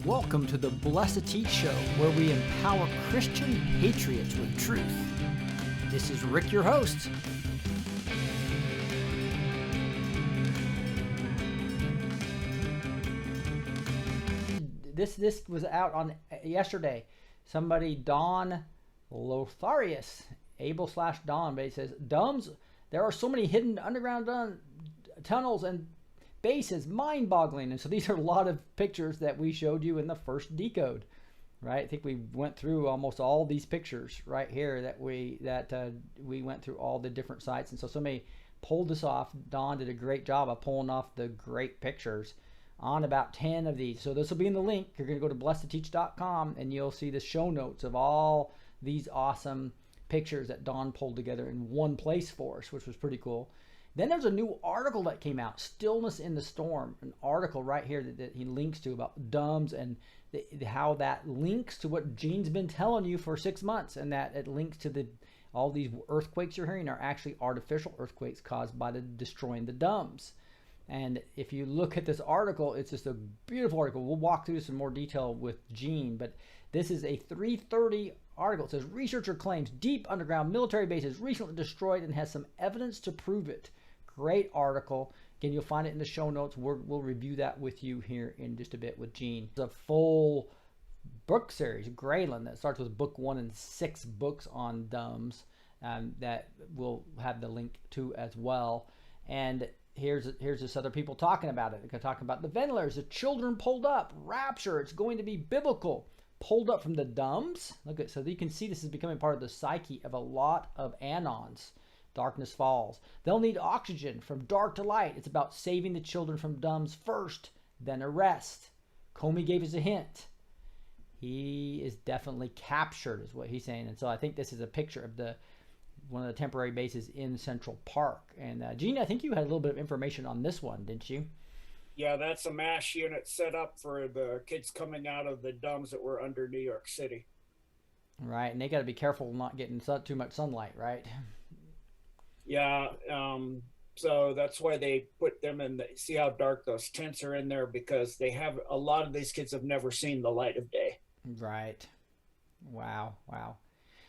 Welcome to the B2T show, where we empower Christian patriots with truth. This is Rick, your host. This was out on yesterday. Somebody, Don Lotharius, Abel/Don, but he says, Dumbs, there are so many hidden underground tunnels and bases, mind-boggling. And so these are a lot of pictures that we showed you in the first Decode, right? I think we went through almost all these pictures right here that we went through all the different sites. And so somebody pulled this off. Don did a great job of pulling off the great pictures on about 10 of these. So this will be in the link. You're going to go to blessed2teach.com and you'll see the show notes of all these awesome pictures that Don pulled together in one place for us, which was pretty cool. Then there's a new article that came out, Stillness in the Storm, an article right here that he links to about dumbs and how that links to what Gene's been telling you for 6 months, and that it links to all these earthquakes you're hearing are actually artificial earthquakes caused by the destroying the dumbs. And if you look at this article, it's just a beautiful article. We'll walk through this in more detail with Gene, but this is a 3:30 article. It says, researcher claims deep underground military bases recently destroyed and has some evidence to prove it. Great article. Again, you'll find it in the show notes. We'll review that with you here in just a bit with Gene. It's a full book series, Grayland, that starts with book 1 and 6 books on dumbs that we'll have the link to as well. And here's this other people talking about it. They're talking about the ventilators, the children pulled up, rapture, it's going to be biblical, pulled up from the dumbs. Look at, so you can see this is becoming part of the psyche of a lot of anons. Darkness falls. They'll need oxygen from dark to light. It's about saving the children from dumbs first, then arrest. Comey gave us a hint. He is definitely captured, is what he's saying. And so I think this is a picture of one of the temporary bases in Central Park. And Gene, I think you had a little bit of information on this one, didn't you? Yeah, that's a MASH unit set up for the kids coming out of the dumbs that were under New York City. Right, and they got to be careful not getting too much sunlight, right? Yeah, so that's why they put them in see how dark those tents are in there, because a lot of these kids have never seen the light of day. Right. Wow.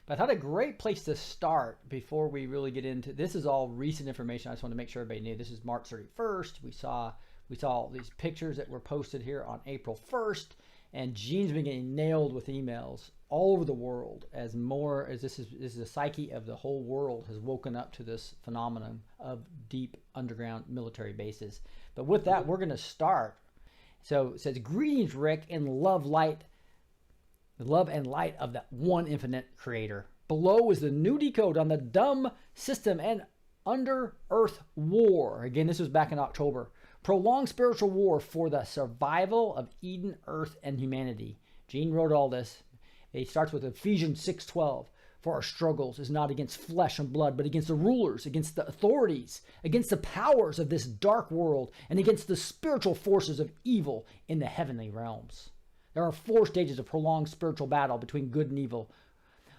But I thought a great place to start before we really get into this is all recent information. I just want to make sure everybody knew this is March 31st. We saw all these pictures that were posted here on April 1st, and Gene's been getting nailed with emails all over the world as this is the psyche of the whole world has woken up to this phenomenon of deep underground military bases. But with that, we're going to start. So it says, greetings, Rick, in love and light of that one infinite creator. Below is the new decode on the dumb system and under earth war. Again, this was back in October. Prolonged spiritual war for the survival of Eden, earth, and humanity. Gene wrote all this. It starts with Ephesians 6:12. For our struggles is not against flesh and blood, but against the rulers, against the authorities, against the powers of this dark world, and against the spiritual forces of evil in the heavenly realms. There are 4 stages of prolonged spiritual battle between good and evil,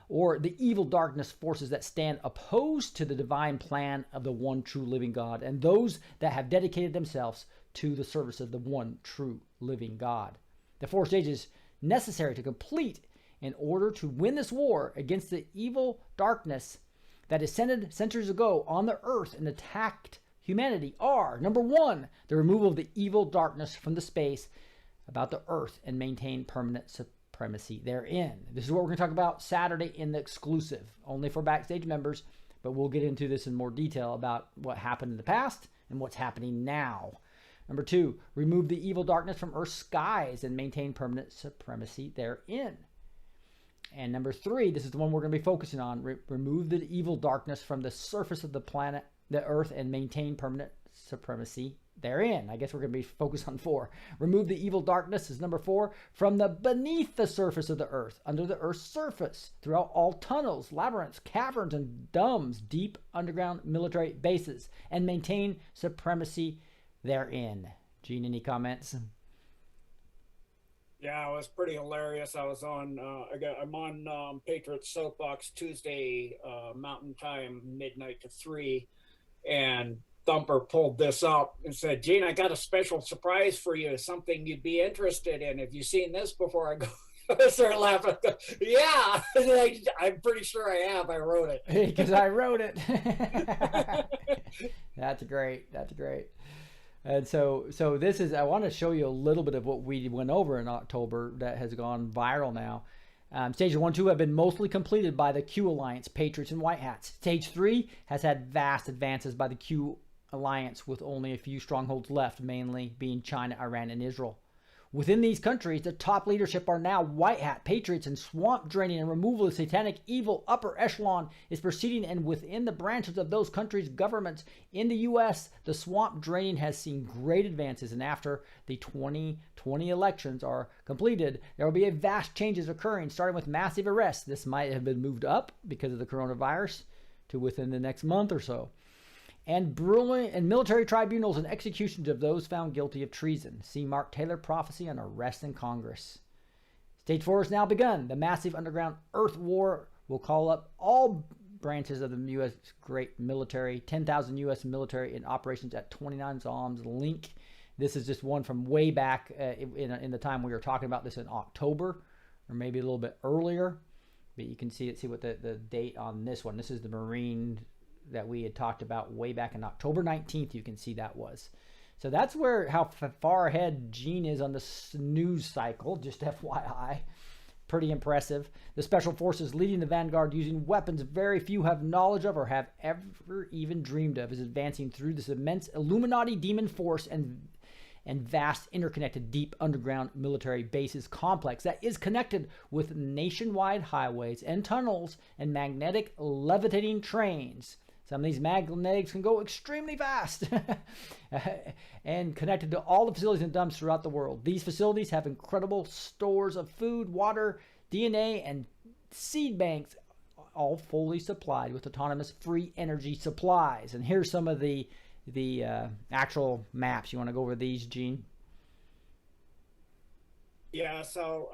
or the evil darkness forces that stand opposed to the divine plan of the one true living God, and those that have dedicated themselves to the service of the one true living God. The 4 stages necessary to complete in order to win this war against the evil darkness that ascended centuries ago on the earth and attacked humanity are, number 1, the removal of the evil darkness from the space about the earth and maintain permanent supremacy therein. This is what we're going to talk about Saturday in the exclusive, only for backstage members, but we'll get into this in more detail about what happened in the past and what's happening now. Number 2, remove the evil darkness from earth's skies and maintain permanent supremacy therein. And number 3, this is the one we're going to be focusing on, remove the evil darkness from the surface of the planet, the earth, and maintain permanent supremacy therein. I guess we're going to be focused on 4. Remove the evil darkness is number 4 from the beneath the surface of the earth, under the earth's surface, throughout all tunnels, labyrinths, caverns, and dumbs, deep underground military bases, and maintain supremacy therein. Gene, any comments? Yeah, it was pretty hilarious. I'm on Patriot Soapbox Tuesday Mountain Time, midnight to 3, and Thumper pulled this up and said, Gene, I got a special surprise for you, something you'd be interested in. Have you seen this before? I go, I start laughing. I go, yeah, I'm pretty sure I have. I wrote it. Because I wrote it. That's great. That's great. And so this is, I want to show you a little bit of what we went over in October that has gone viral now. Stage 1 and 2 have been mostly completed by the Q Alliance, Patriots, and White Hats. Stage 3 has had vast advances by the Q Alliance with only a few strongholds left, mainly being China, Iran, and Israel. Within these countries, the top leadership are now White Hat, Patriots, and swamp draining and removal of satanic evil upper echelon is proceeding, and within the branches of those countries' governments. In the U.S., the swamp draining has seen great advances, and after the 2020 elections are completed, there will be a vast changes occurring, starting with massive arrests. This might have been moved up because of the coronavirus to within the next month or so. And brilliant and military tribunals and executions of those found guilty of treason. See Mark Taylor prophecy on arrest in Congress. Stage 4 has now begun. The massive underground earth war will call up all branches of the U.S. great military. 10,000 U.S. military in operations at 29 Psalms Link. This is just one from way back in the time we were talking about this in October, or maybe a little bit earlier. But you can see what the date on this one. This is the Marine that we had talked about way back in October 19th. You can see that was. So that's how far ahead Gene is on the news cycle, just FYI. Pretty impressive. The Special Forces leading the vanguard using weapons very few have knowledge of or have ever even dreamed of is advancing through this immense Illuminati demon force and vast interconnected deep underground military bases complex that is connected with nationwide highways and tunnels and magnetic levitating trains. Some of these magnetics can go extremely fast and connected to all the facilities and dumps throughout the world. These facilities have incredible stores of food, water, DNA, and seed banks, all fully supplied with autonomous free energy supplies. And here's some of the actual maps. You want to go over these, Gene? Yeah, so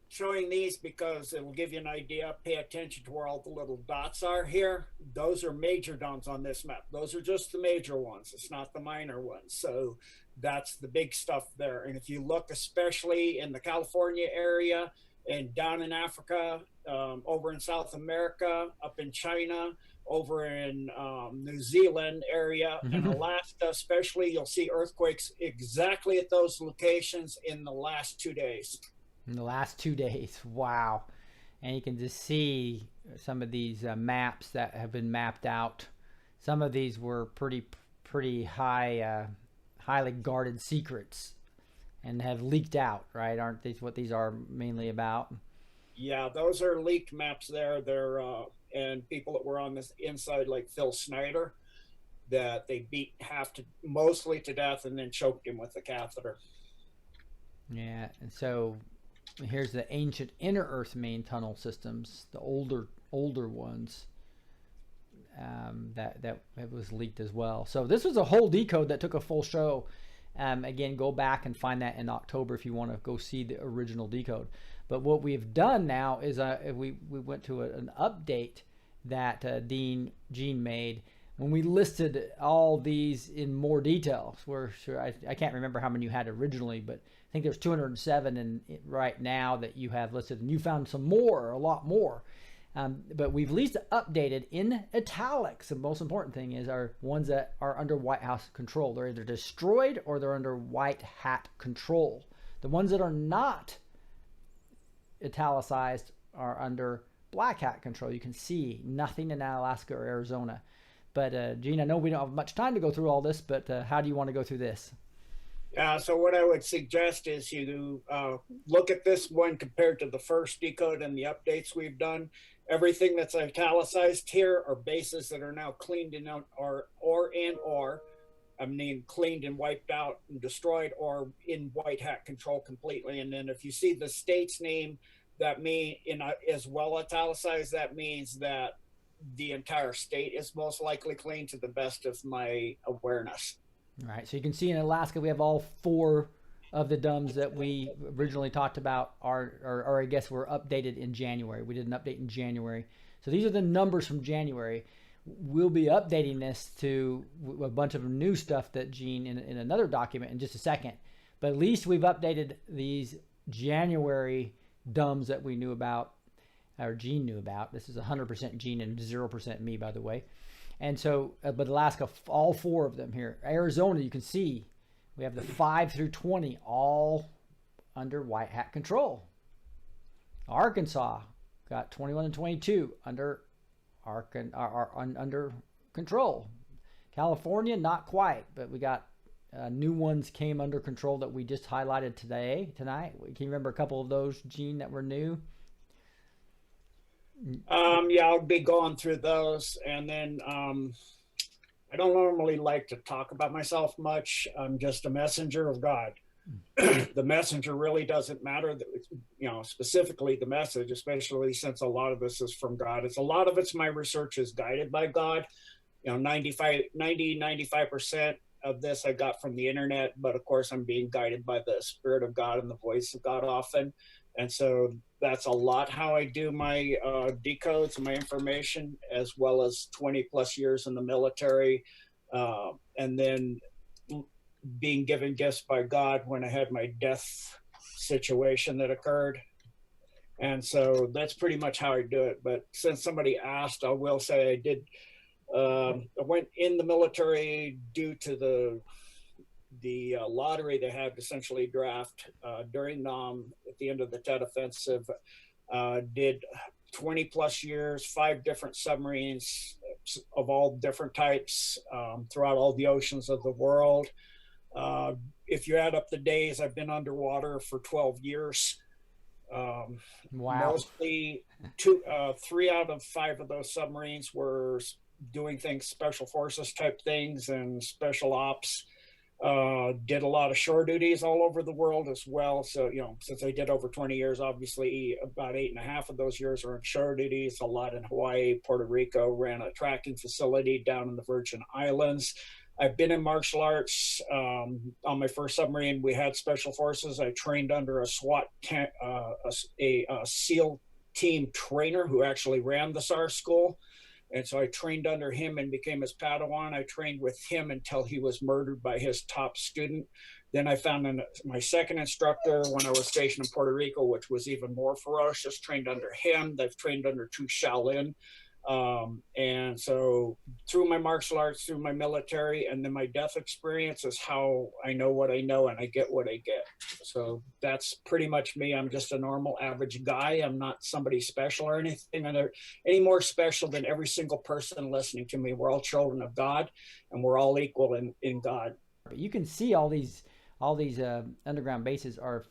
showing these because it will give you an idea. Pay attention to where all the little dots are here. Those are major dumps on this map. Those are just the major ones. It's not the minor ones. So that's the big stuff there. And if you look especially in the California area and down in Africa, over in South America, up in China, over in New Zealand area and Alaska especially, you'll see earthquakes exactly at those locations in the last 2 days. In the last 2 days, wow. And you can just see some of these maps that have been mapped out. Some of these were pretty high, highly guarded secrets and have leaked out, right? Aren't these what these are mainly about? Yeah, those are leaked maps there. They're and people that were on this inside, like Phil Snyder, that they beat mostly to death and then choked him with the catheter. Yeah, and so here's the ancient inner Earth main tunnel systems, the older ones that was leaked as well. So this was a whole decode that took a full show. Again, go back and find that in October if you want to go see the original decode. But what we've done now is we went to an update that Gene made when we listed all these in more detail. I can't remember how many you had originally, but I think there's 207 right now that you have listed, and you found some more, a lot more. But we've at least updated in italics. The most important thing is our ones that are under White House control. They're either destroyed or they're under White Hat control. The ones that are not italicized are under Black Hat control. You can see nothing in Alaska or Arizona. But Gene, I know we don't have much time to go through all this, but how do you want to go through this? So what I would suggest is you look at this one compared to the first decode and the updates we've done. Everything that's italicized here are bases that are now cleaned and out, cleaned and wiped out and destroyed, or in White Hat control completely. And then if you see the state's name, that as well italicized, that means that the entire state is most likely clean to the best of my awareness. All right, so you can see in Alaska we have all 4 of the DUMs that we originally talked about or I guess were updated in January. We did an update in January. So these are the numbers from January. we'll be updating this to a bunch of new stuff that Gene in another document in just a second. But at least we've updated these January DUMs that we knew about, or Gene knew about. This is 100% Gene and 0% me, by the way. And so, but Alaska, all 4 of them here. Arizona, you can see we have the 5 through 20 all under white hat control. Arkansas got 21 and 22 under under control. California, not quite, but we got new ones came under control that we just highlighted tonight. Can you remember a couple of those, Gene, that were new? Yeah, I'll be going through those, and then I don't normally like to talk about myself much. I'm just a messenger of God. The messenger really doesn't matter, specifically the message, especially since a lot of this is from God. A lot of it's my research is guided by God. 95% of this I got from the internet, but of course I'm being guided by the Spirit of God and the voice of God often. And so that's a lot how I do my decodes and my information, as well as 20 plus years in the military. And then being given gifts by God when I had my death situation that occurred. And so that's pretty much how I do it. But since somebody asked, I will say I did. I went in the military due to the lottery they had, essentially draft during NAM at the end of the Tet Offensive. Did 20 plus years, 5 different submarines of all different types throughout all the oceans of the world. If you add up the days, I've been underwater for 12 years. Wow. Mostly 3 out of 5 of those submarines were doing things, special forces type things and special ops. Did a lot of shore duties all over the world as well. So, since I did over 20 years, obviously about 8.5 of those years are in shore duties, a lot in Hawaii, Puerto Rico, ran a tracking facility down in the Virgin Islands. I've been in martial arts. On my first submarine, we had special forces. I trained under a SWAT, a SEAL team trainer who actually ran the SAR school. And so I trained under him and became his Padawan. I trained with him until he was murdered by his top student. Then I found my second instructor when I was stationed in Puerto Rico, which was even more ferocious, trained under him. I've trained under 2 Shaolin. And so through my martial arts, through my military, and then my death experience is how I know what I know and I get what I get. So that's pretty much me. I'm just a normal average guy. I'm not somebody special or anything any more special than every single person listening to me. We're all children of God and we're all equal in God. You can see all these underground bases are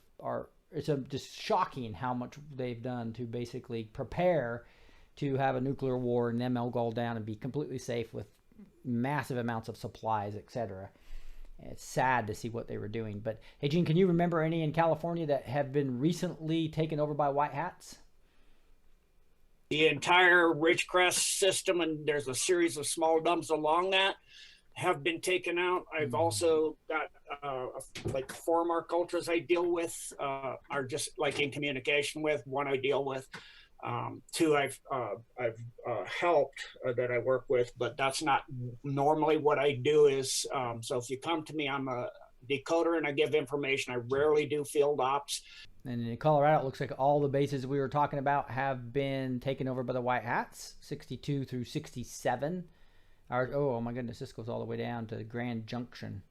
it's just shocking how much they've done to basically prepare to have a nuclear war and them all go down and be completely safe with massive amounts of supplies, etc. It's sad to see what they were doing. But hey, Gene, can you remember any in California that have been recently taken over by white hats? The entire Ridgecrest system, and there's a series of small dumps along that, have been taken out. I've also got like 4 Mark Ultras I deal with, are just like in communication with. 1 I deal with. 2 I've helped that I work with, but that's not normally what I do is, so if you come to me, I'm a decoder and I give information. I rarely do field ops. And in Colorado, it looks like all the bases we were talking about have been taken over by the white hats, 62 through 67. Oh my goodness, this goes all the way down to Grand Junction.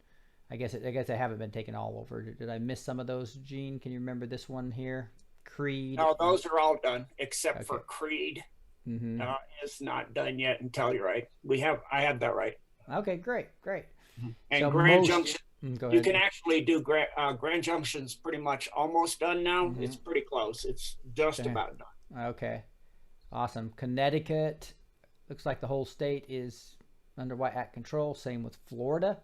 I guess they haven't been taken all over. Did I miss some of those, Gene? Can you remember this one here? Creed. No, those are all done except for Creed. It's not done yet until you're right. I had that right. Okay, great. And so Grand Junction, go ahead. you can actually do Grand Junction's pretty much almost done now. It's pretty close. It's just about done. Okay, awesome. Connecticut, looks like the whole state is under white hat control. Same with Florida.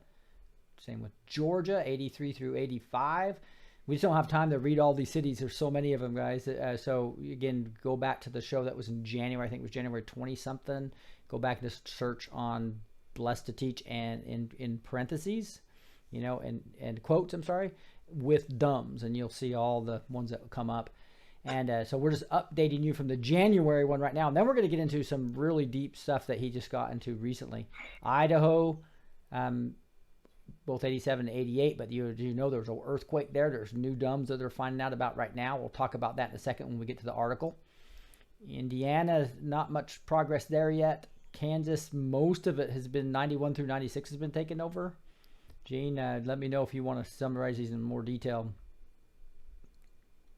Same with Georgia, 83 through 85. We just don't have time to read all these cities. There's so many of them, guys. So again, go back to the show that was in January. I think it was January 20-something. Go back and just search on Blessed to Teach and in parentheses, and quotes, with DUMs, and you'll see all the ones that will come up. And so we're just updating you from the January one right now. And then we're going to get into some really deep stuff that he just got into recently. Idaho, both 87 and 88, but you know there's an earthquake there. There's new DUMBs that they're finding out about right now. We'll talk about that in a second when we get to the article. Indiana, not much progress there yet. Kansas, most of it has been 91 through 96 has been taken over. Gene, let me know if you want to summarize these in more detail.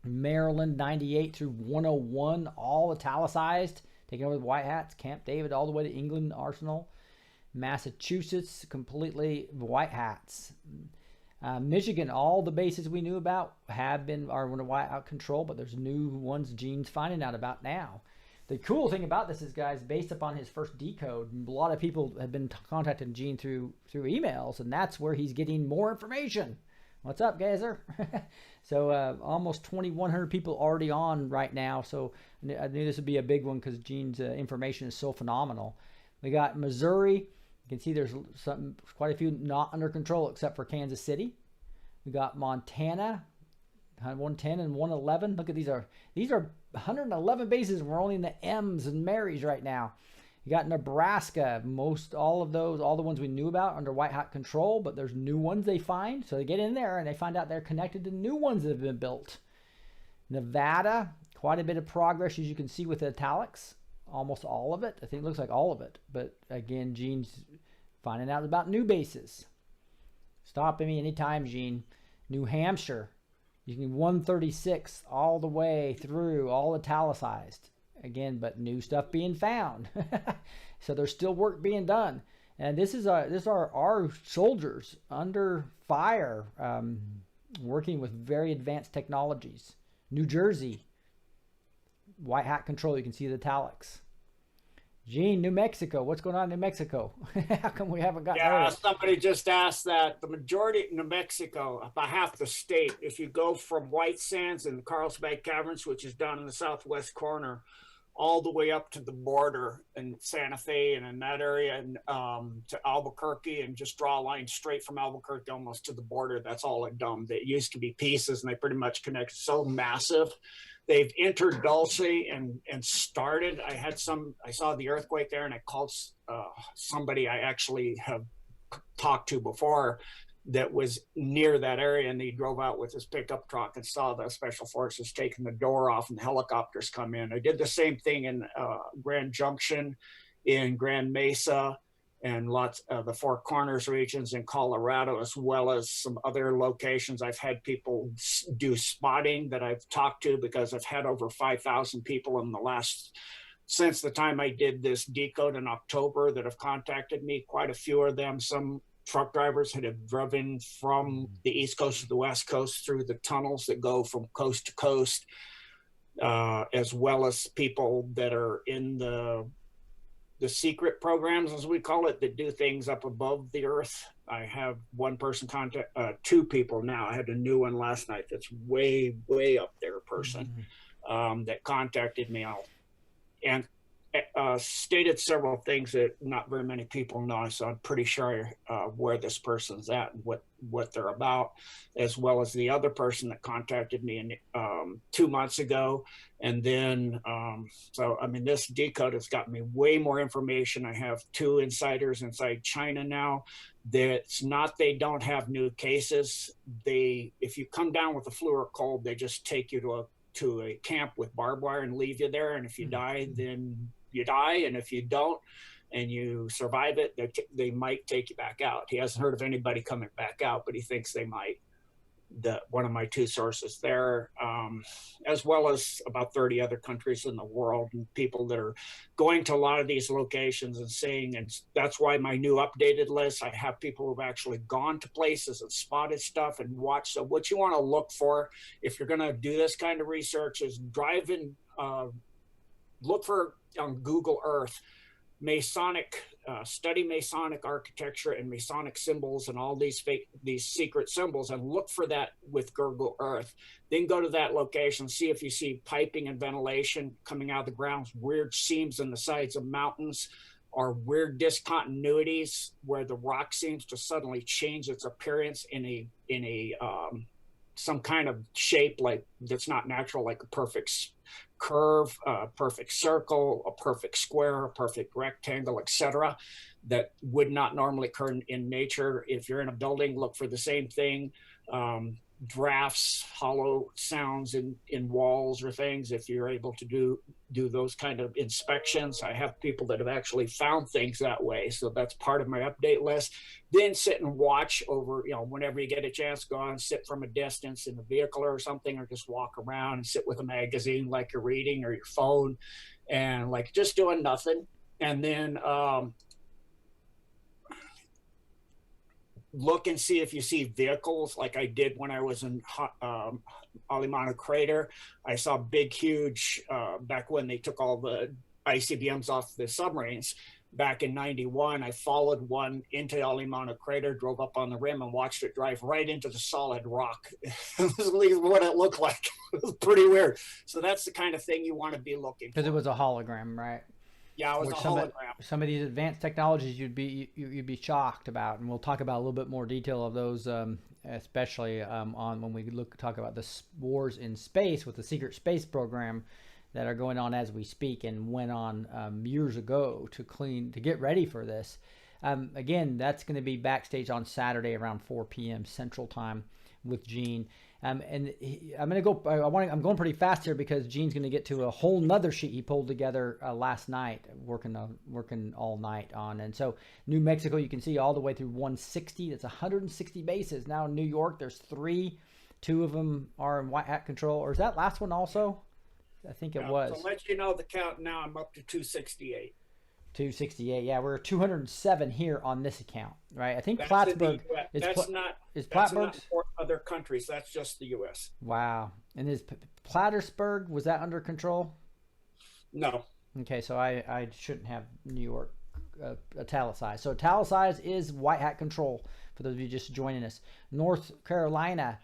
Maryland, 98 through 101, all italicized, taking over the White Hats. Camp David all the way to England Arsenal. Massachusetts, completely White Hats. Michigan, all the bases we knew about are under White Hat control, but there's new ones Gene's finding out about now. The cool thing about this is, guys, based upon his first Decode, a lot of people have been contacting Gene through emails, and that's where he's getting more information. What's up, Gazer? So almost 2,100 people already on right now. So I knew this would be a big one because Gene's information is so phenomenal. We got Missouri. You can see there's quite a few not under control except for Kansas City. We got Montana, 110 and 111. Look at these are 111 bases, and we're only in the M's and Marys right now. You got Nebraska, all the ones we knew about under White Hat control, but there's new ones they find. So they get in there and they find out they're connected to new ones that have been built. Nevada, quite a bit of progress, as you can see with the italics. Almost all of it. I think it looks like all of it. But again, Gene's finding out about new bases. Stop me anytime, Gene. New Hampshire, you can 136 all the way through, all italicized. Again, but new stuff being found. So there's still work being done. And this is our soldiers under fire, working with very advanced technologies. New Jersey, White Hat control. You can see the italics. Gene, New Mexico. What's going on in New Mexico? How come we haven't got there? Yeah, somebody just asked that. The majority of New Mexico, about half the state, if you go from White Sands and the Carlsbad Caverns, which is down in the southwest corner, all the way up to the border in Santa Fe and in that area, and to Albuquerque, and just draw a line straight from Albuquerque almost to the border. That's all a dumb. It used to be pieces, and they pretty much connect. So massive. They've entered Dulce and started. I saw the earthquake there, and I called somebody I actually have talked to before that was near that area, and he drove out with his pickup truck and saw the special forces taking the door off and the helicopters come in. I did the same thing in Grand Junction, in Grand Mesa, and lots of the Four Corners regions in Colorado, as well as some other locations. I've had people do spotting that I've talked to, because I've had over 5,000 people since the time I did this Decode in October that have contacted me. Quite a few of them, some truck drivers that have driven from the East Coast to the West Coast through the tunnels that go from coast to coast, as well as people that are in the secret programs, as we call it, that do things up above the earth. I have one person two people now. I had a new one last night that's way, way up there person that contacted me out and stated several things that not very many people know. So I'm pretty sure where this person's at and what they're about, as well as the other person that contacted me 2 months ago. And then, so, I mean, this Decode has got me way more information. I have 2 insiders inside China now. That's not, they don't have new cases. If you come down with the flu or cold, they just take you to a camp with barbed wire and leave you there. And if you die, then you die. And if you don't, and you survive it, they might take you back out. He hasn't heard of anybody coming back out, but he thinks they might. One of my 2 sources there, as well as about 30 other countries in the world, and people that are going to a lot of these locations and saying, and that's why my new updated list, I have people who've actually gone to places and spotted stuff and watched. So what you want to look for if you're going to do this kind of research is drive in, look for on Google Earth, Masonic, study Masonic architecture and Masonic symbols and all these secret symbols, and look for that with Google Earth. Then go to that location, see if you see piping and ventilation coming out of the ground, weird seams in the sides of mountains, or weird discontinuities where the rock seems to suddenly change its appearance in a some kind of shape like that's not natural, like a perfect curve, a perfect circle, a perfect square, a perfect rectangle, etc., that would not normally occur in nature. If you're in a building, look for the same thing. Drafts, hollow sounds in walls or things. If you're able to do those kind of inspections, I have people that have actually found things that way. So that's part of my update list. Then sit and watch over, whenever you get a chance, go on, sit from a distance in a vehicle or something, or just walk around and sit with a magazine like you're reading, or your phone, and like just doing nothing. And then look and see if you see vehicles, like I did when I was in Alimano Crater. I saw big, huge, back when they took all the ICBMs off the submarines back in '91. I followed one into Alimano Crater, drove up on the rim, and watched it drive right into the solid rock. It was what it looked like. It was pretty weird. So that's the kind of thing you want to be looking for. Because it was a hologram, right? Yeah, it was a hologram. Some of these advanced technologies you'd be shocked about, and we'll talk about a little bit more detail of those, especially on when we talk about the wars in space with the secret space program that are going on as we speak, and went on years ago to get ready for this. Again, that's going to be backstage on Saturday around 4 p.m. Central Time with Gene. I'm going pretty fast here because Gene's going to get to a whole nother sheet he pulled together last night, working all night on. And so New Mexico, you can see all the way through 160. That's 160 bases. Now in New York, there's 3. 2 of them are in white hat control. Or is that last one also? I think it was. To let you know the count now, I'm up to 268. 268. Yeah, we're 207 here on this account, right? I think Plattsburgh is not for other countries. That's just the U.S. Wow. And is Plattsburgh, was that under control? No. Okay, so I shouldn't have New York italicized. So italicized is white hat control for those of you just joining us. North Carolina,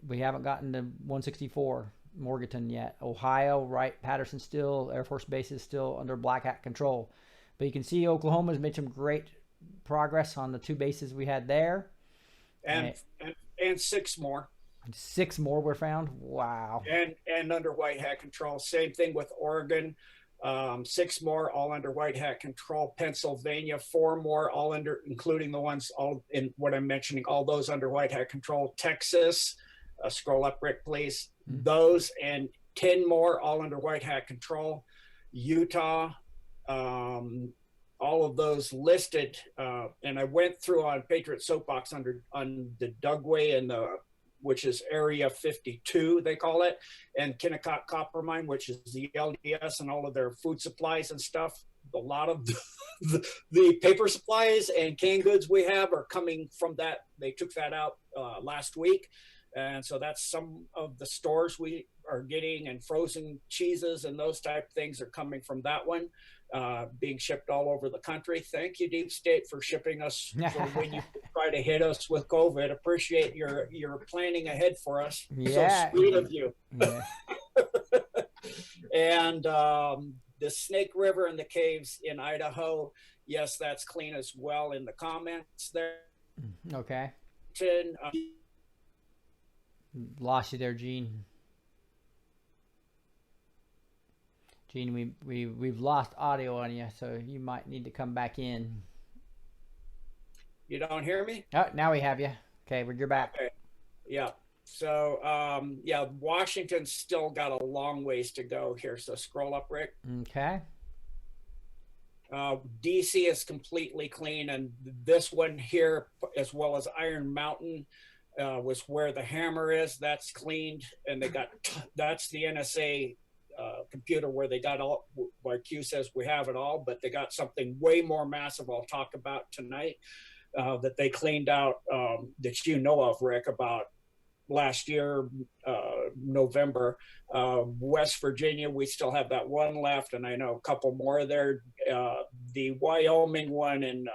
we haven't gotten to 164. Morganton yet. Ohio, right? Patterson still, Air Force Base is still under black hat control. But you can see Oklahoma's made some great progress on the 2 bases we had there. And 6 more. 6 more were found. Wow. And under white hat control. Same thing with Oregon. 6 more, all under white hat control. Pennsylvania, 4 more, all under, including the ones all in what I'm mentioning, all those under white hat control. Texas, scroll up, Rick, please. Those and 10 more, all under white hat control. Utah, all of those listed. And I went through on Patriot Soapbox on the Dugway and which is Area 52, they call it, and Kennecott Copper Mine, which is the LDS, and all of their food supplies and stuff. A lot of the paper supplies and canned goods we have are coming from that. They took that out last week. And so that's some of the stores we are getting, and frozen cheeses and those type of things are coming from that one, being shipped all over the country. Thank you, Deep State, for shipping us for when you try to hit us with COVID. Appreciate your planning ahead for us. Yeah. So sweet of you. Yeah. And the Snake River and the caves in Idaho, yes, that's clean as well in the comments there. Okay. Lost you there, Gene. Gene, we've lost audio on you, so you might need to come back in. You don't hear me? Oh, now we have you. Okay, you're back. Okay. Yeah. So, yeah, Washington's still got a long ways to go here. So scroll up, Rick. Okay. DC is completely clean, and this one here, as well as Iron Mountain, was where the hammer is. That's cleaned, and they got that's the NSA computer where they got all. Where Q says we have it all, but they got something way more massive. I'll talk about tonight that they cleaned out that you know of, Rick, about last year, November. West Virginia, we still have that one left, and I know a couple more there. The Wyoming one and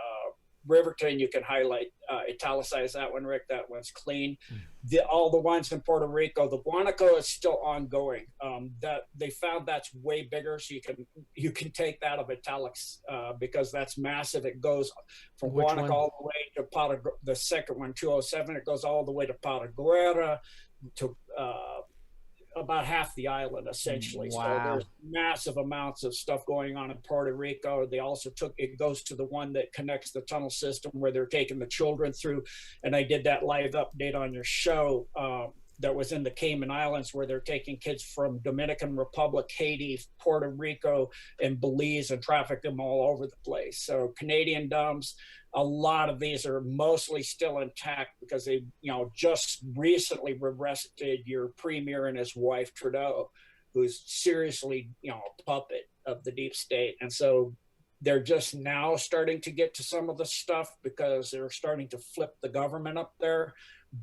Riverton, you can highlight, italicize that one, Rick. That one's clean. All the ones in Puerto Rico, the guanaco is still ongoing. That they found that's way bigger, so you can take that of italics because that's massive. It goes from Which Guanaco one? all the way to the second one, 207. It goes all the way to Pataguera to about half the island, essentially. Wow. So there's massive amounts of stuff going on in Puerto Rico. They also it goes to the one that connects the tunnel system where they're taking the children through. And I did that live update on your show that was in the Cayman Islands, where they're taking kids from Dominican Republic, Haiti, Puerto Rico, and Belize and traffic them all over the place. So Canadian dumps, a lot of these are mostly still intact because they, just recently arrested your premier and his wife Trudeau, who's seriously, a puppet of the deep state. And so they're just now starting to get to some of the stuff because they're starting to flip the government up there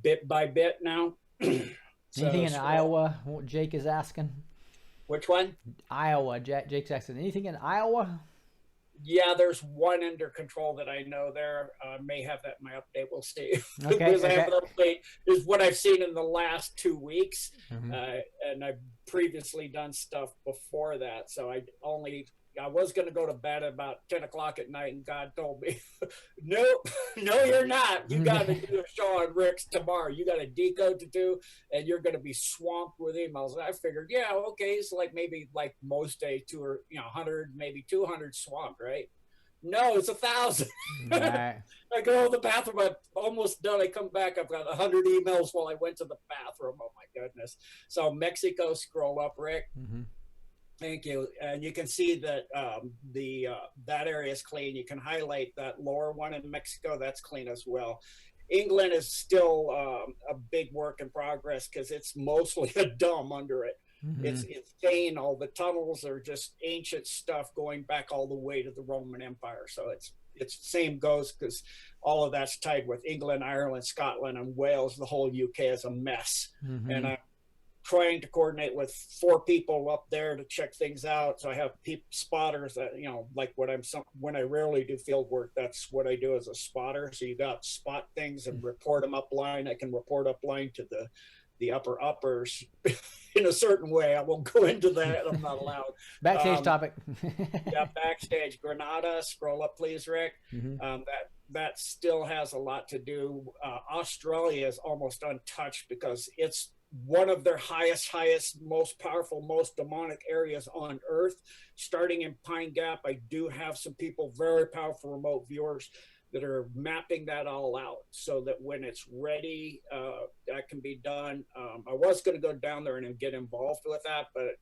bit by bit now. Anything in Iowa? Jake is asking. Which one? Iowa. Jake's asking. Anything in Iowa? Yeah, there's one under control that I know there. May have that in my update. We'll see. Okay. Because I have an update is what I've seen in the last 2 weeks. Mm-hmm. And I've previously done stuff before that. So I was going to go to bed at about 10 o'clock at night, and God told me, nope, no, you're not. You got to do a show on Rick's tomorrow. You got a decode to do, and you're going to be swamped with emails. And I figured, yeah, okay, it's maybe most days, 100, maybe 200 swamped, right? No, it's 1,000. Right. I go to the bathroom. I'm almost done. I come back. I've got 100 emails while I went to the bathroom. Oh, my goodness. So Mexico, scroll up, Rick. Mm-hmm. Thank you. And you can see that that area is clean. You can highlight that lower one in Mexico. That's clean as well. England is still a big work in progress because it's mostly a dumb under it. Mm-hmm. It's insane. All the tunnels are just ancient stuff going back all the way to the Roman Empire. So it's same goes because all of that's tied with England, Ireland, Scotland, and Wales. The whole UK is a mess. Mm-hmm. And I'm trying to coordinate with 4 people up there to check things out. So I have spotters that, like when I rarely do field work, that's what I do as a spotter. So you got spot things and report them upline. I can report upline to the uppers in a certain way. I won't go into that. I'm not allowed. Backstage topic. Yeah, backstage. Granada, scroll up, please, Rick. Mm-hmm. That still has a lot to do. Australia is almost untouched because it's one of their highest, most powerful, most demonic areas on Earth. Starting in Pine Gap, I do have some people, very powerful remote viewers, that are mapping that all out so that when it's ready, that can be done. I was going to go down there and get involved with that, but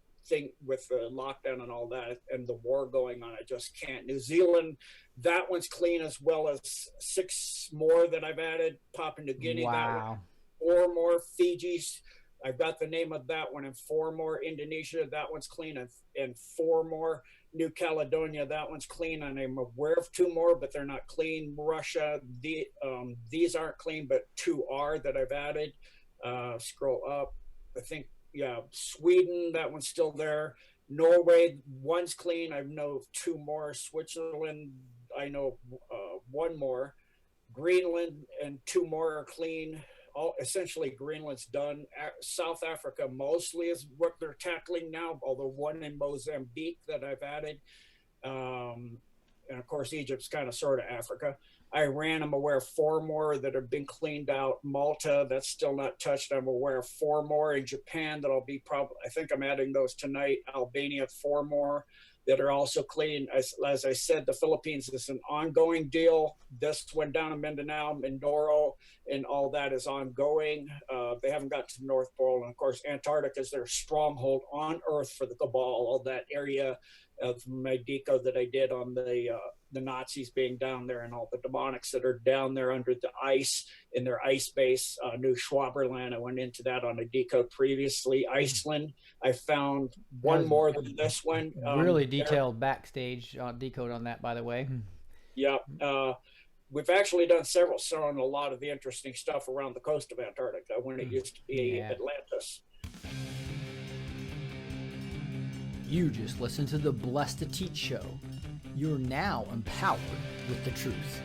with the lockdown and all that and the war going on, I just can't. New Zealand, that one's clean, as well as 6 more that I've added. Papua New Guinea, wow. 4 more. Fiji's, I've got the name of that one, and 4 more. Indonesia, that one's clean, and 4 more. New Caledonia, that one's clean, and I'm aware of 2 more, but they're not clean. Russia, these aren't clean, but 2 are that I've added. Scroll up. I think, yeah, Sweden, that one's still there. Norway, 1's clean. I know 2 more. Switzerland, I know 1 more. Greenland and 2 more are clean. Essentially Greenland's done. South Africa mostly is what they're tackling now, although 1 in Mozambique that I've added. And of course, Egypt's kind of sort of Africa. Iran, I'm aware of 4 more that have been cleaned out. Malta, that's still not touched. I'm aware of 4 more. In Japan, that'll be I think I'm adding those tonight. Albania, 4 more that are also clean. As I said, the Philippines is an ongoing deal. This one down in Mindanao, Mindoro, and all that is ongoing. They haven't got to the North Pole. And of course, Antarctica is their stronghold on Earth for the cabal, all that area of my decode that I did on the Nazis being down there and all the demonics that are down there under the ice in their ice base. New Schwaberland, I went into that on a decode previously. Iceland, I found 1 more than this one. Really detailed backstage decode on that, by the way. Yeah. We've actually done several, showing a lot of the interesting stuff around the coast of Antarctica when it used to be Atlantis. You just listened to the Blessed to Teach show. You're now empowered with the truth.